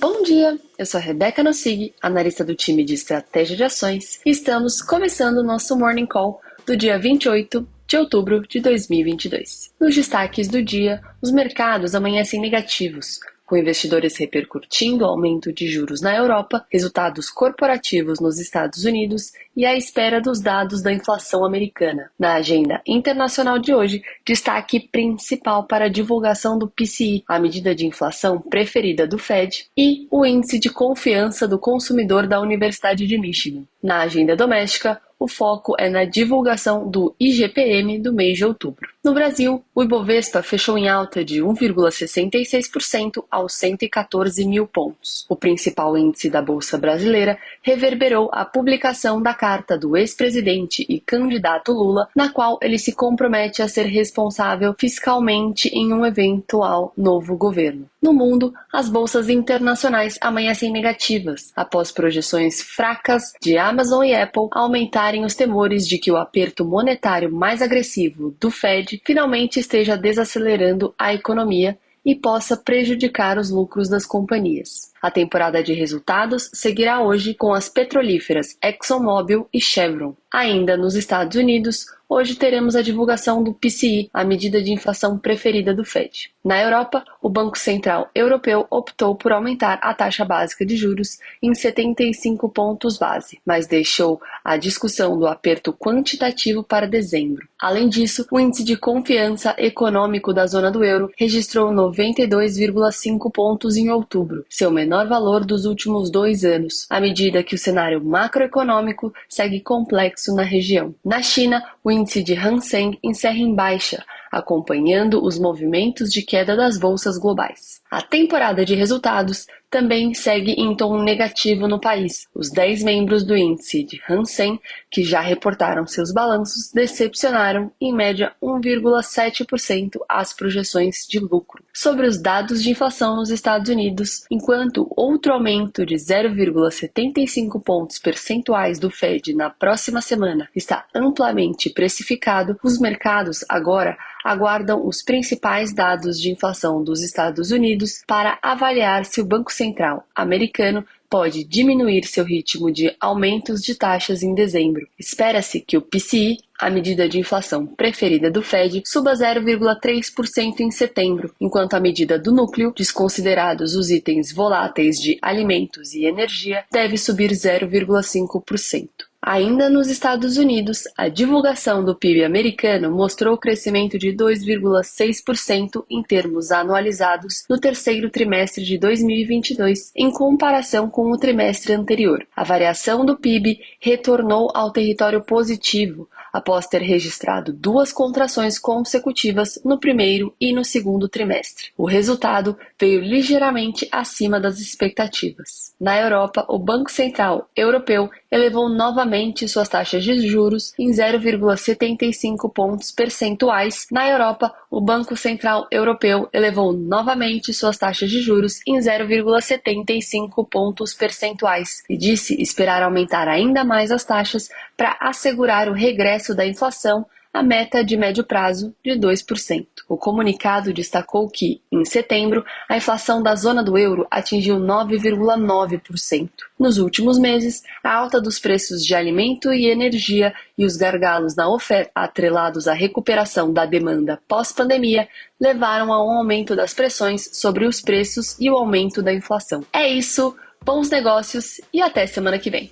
Bom dia, eu sou a Rebeca Nossig, analista do time de estratégia de ações, e estamos começando o nosso Morning Call do dia 28 de outubro de 2022. Nos destaques do dia, os mercados amanhecem negativos, com investidores repercutindo o aumento de juros na Europa, resultados corporativos nos Estados Unidos e à espera dos dados da inflação americana. Na agenda internacional de hoje, destaque principal para a divulgação do PCI, a medida de inflação preferida do Fed, e o índice de confiança do consumidor da Universidade de Michigan. Na agenda doméstica, o foco é na divulgação do IGPM do mês de outubro. No Brasil, o Ibovespa fechou em alta de 1,66% aos 114 mil pontos. O principal índice da Bolsa Brasileira reverberou a publicação da carta do ex-presidente e candidato Lula, na qual ele se compromete a ser responsável fiscalmente em um eventual novo governo. No mundo, as bolsas internacionais amanhecem negativas, após projeções fracas de Amazon e Apple aumentarem os temores de que o aperto monetário mais agressivo do Fed finalmente esteja desacelerando a economia e possa prejudicar os lucros das companhias. A temporada de resultados seguirá hoje com as petrolíferas ExxonMobil e Chevron. Ainda nos Estados Unidos, hoje teremos a divulgação do PCI, a medida de inflação preferida do Fed. Na Europa, o Banco Central Europeu optou por aumentar a taxa básica de juros em 75 pontos base, mas deixou a discussão do aperto quantitativo para dezembro. Além disso, o índice de confiança econômico da zona do euro registrou 92,5 pontos em outubro, seu menor valor dos últimos 2 anos, à medida que o cenário macroeconômico segue complexo na região. Na China, o índice de Hang Seng encerra em baixa, acompanhando os movimentos de queda das bolsas globais. A temporada de resultados também segue em tom negativo no país. Os 10 membros do índice de Hang Seng, que já reportaram seus balanços, decepcionaram em média 1,7% as projeções de lucro. Sobre os dados de inflação nos Estados Unidos, enquanto outro aumento de 0,75 pontos percentuais do Fed na próxima semana está amplamente precificado, os mercados agora aguardam os principais dados de inflação dos Estados Unidos para avaliar se o Banco Central americano pode diminuir seu ritmo de aumentos de taxas em dezembro. Espera-se que o PCI, a medida de inflação preferida do Fed, suba 0,3% em setembro, enquanto a medida do núcleo, desconsiderados os itens voláteis de alimentos e energia, deve subir 0,5%. Ainda nos Estados Unidos, a divulgação do PIB americano mostrou crescimento de 2,6% em termos anualizados no terceiro trimestre de 2022, em comparação com o trimestre anterior. A variação do PIB retornou ao território positivo, após ter registrado 2 contrações consecutivas no primeiro e no segundo trimestre. O resultado veio ligeiramente acima das expectativas. Na Europa, o Banco Central Europeu elevou novamente suas taxas de juros em 0,75 pontos percentuais. Na Europa, o Banco Central Europeu elevou novamente suas taxas de juros em 0,75 pontos percentuais e disse esperar aumentar ainda mais as taxas para assegurar o regresso da inflação à meta de médio prazo de 2%. O comunicado destacou que, em setembro, a inflação da zona do euro atingiu 9,9%. Nos últimos meses, a alta dos preços de alimento e energia e os gargalos na oferta, atrelados à recuperação da demanda pós-pandemia, levaram a um aumento das pressões sobre os preços e o aumento da inflação. É isso, bons negócios e até semana que vem.